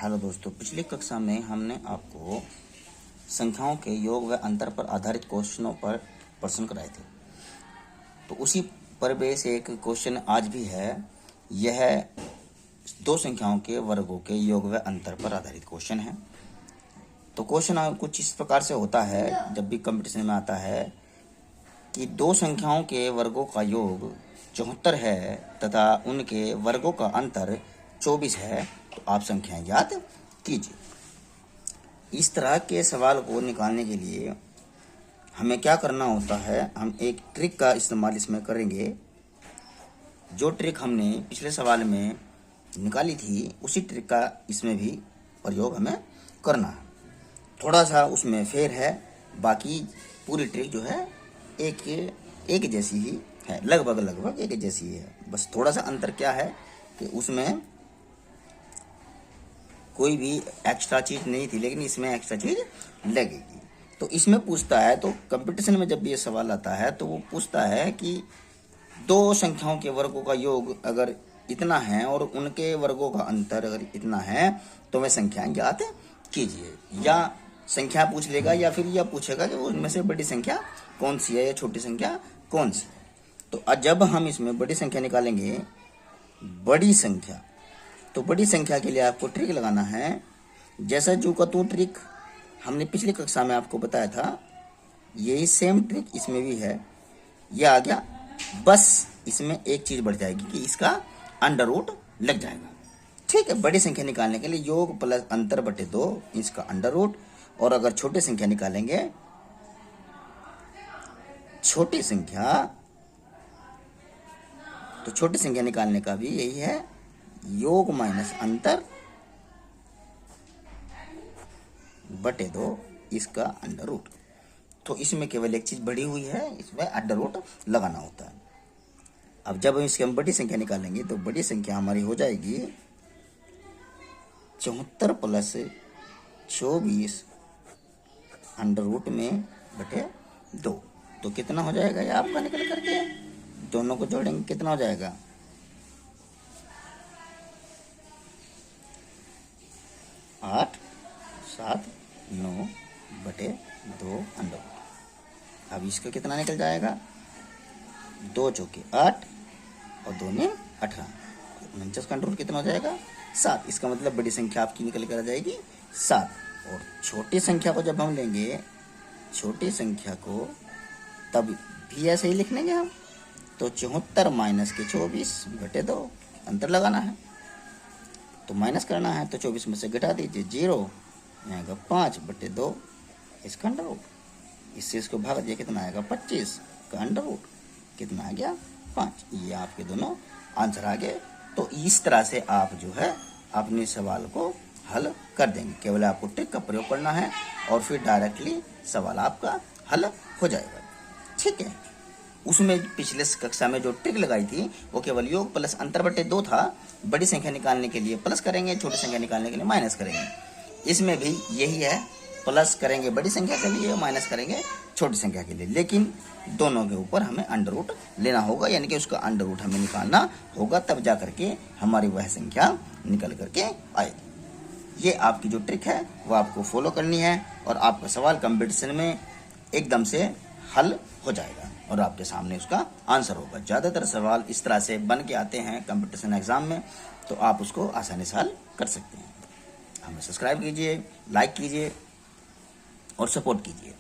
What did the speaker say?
Hello दोस्तों, पिछली कक्षा में हमने आपको संख्याओं के योग व अंतर पर आधारित क्वेश्चनों पर प्रश्न कराए थे। तो उसी पर बेस एक क्वेश्चन आज भी है। यह दो संख्याओं के वर्गों के योग व अंतर पर आधारित क्वेश्चन है। तो क्वेश्चन कुछ इस प्रकार से होता है, जब भी कंपटीशन में आता है कि दो संख्याओं के वर्गों का योग 74 है तथा उनके वर्गों का अंतर 24 है, तो आप संख्याएं ज्ञात कीजिए। इस तरह के सवाल को निकालने के लिए हमें क्या करना होता है, हम एक ट्रिक का इस्तेमाल इसमें करेंगे। जो ट्रिक हमने पिछले सवाल में निकाली थी, उसी ट्रिक का इसमें भी प्रयोग हमें करना है। थोड़ा सा उसमें फेर है, बाकी पूरी ट्रिक जो है एक जैसी ही है, लगभग एक जैसी ही है। बस थोड़ा सा अंतर क्या है कि उसमें कोई भी एक्स्ट्रा चीज नहीं थी, लेकिन इसमें एक्स्ट्रा चीज लगेगी। तो इसमें पूछता है, तो कंपटीशन में जब भी ये सवाल आता है तो वो पूछता है कि दो संख्याओं के वर्गों का योग अगर इतना है और उनके वर्गों का अंतर अगर इतना है तो वह संख्याएं ज्ञात कीजिए। या संख्या पूछ लेगा या फिर यह पूछेगा कि उनमें से बड़ी संख्या कौन सी है या छोटी संख्या कौन सी है। तो जब हम इसमें बड़ी संख्या निकालेंगे, बड़ी संख्या, तो बड़ी संख्या के लिए आपको ट्रिक लगाना है। जैसा जो का तू ट्रिक हमने पिछली कक्षा में आपको बताया था, यही सेम ट्रिक इसमें भी है। यह आ गया, बस इसमें एक चीज बढ़ जाएगी कि इसका अंडर रूट लग जाएगा। ठीक है, बड़ी संख्या निकालने के लिए योग प्लस अंतर बटे 2, इसका अंडर रूट। और अगर छोटी संख्या निकालेंगे, छोटी संख्या, तो छोटी संख्या निकालने का भी यही है, योग माइनस अंतर बटे 2, इसका अंडर रूट। तो इसमें केवल एक चीज बढ़ी हुई है, इसमें अंडर रूट लगाना होता है। अब जब हम इसकी बड़ी संख्या निकालेंगे तो बड़ी संख्या हमारी हो जाएगी 74 प्लस 24 अंडर रूट में बटे 2। तो कितना हो जाएगा, ये आपका निकल करके दोनों को जोड़ेंगे कितना हो जाएगा, 8, 7, 9 बटे 2 अंडर रूट। अब इसका कितना निकल जाएगा, 2 चौके 8 और 2 में 18, 49 का अंडर रूट कितना हो जाएगा, 7। इसका मतलब बड़ी संख्या आपकी निकल कर आ जाएगी 7। और छोटी संख्या को जब हम लेंगे, छोटी संख्या को तब भी ऐसे ही लिख लेंगे हम। तो 74 माइनस के 24 बटे 2, अंतर लगाना है तो माइनस करना है, तो 24 में से घटा दीजिए, 0 आएगा 5 बटे 2, इसका अंडर रूट। इससे इसको भाग दिया, कितना आएगा 25 का अंडर रूट, कितना आ गया 5। ये आपके दोनों आंसर आ गए। तो इस तरह से आप जो है अपने सवाल को हल कर देंगे। केवल आपको ट्रिक का प्रयोग करना है और फिर डायरेक्टली सवाल आपका हल हो जाएगा। ठीक है, उसमें पिछले कक्षा में जो ट्रिक लगाई थी वो केवल योग प्लस अंतर बटे 2 था। बड़ी संख्या निकालने के लिए प्लस करेंगे, छोटी संख्या निकालने के लिए माइनस करेंगे। इसमें भी यही है, प्लस करेंगे बड़ी संख्या के लिए, माइनस करेंगे छोटी संख्या के लिए। लेकिन दोनों के ऊपर हमें अंडर रूट लेना होगा, यानी कि उसका अंडर रूट हमें निकालना होगा, तब जा करके हमारी वह संख्या निकल करके आएगी। ये आपकी जो ट्रिक है वो आपको फॉलो करनी है और आपका सवाल कंपटीशन में एकदम से हल हो जाएगा और आपके सामने उसका आंसर होगा। ज़्यादातर सवाल इस तरह से बन के आते हैं कंपटीशन एग्जाम में, तो आप उसको आसानी से हल कर सकते हैं। हमें सब्सक्राइब कीजिए, लाइक कीजिए और सपोर्ट कीजिए।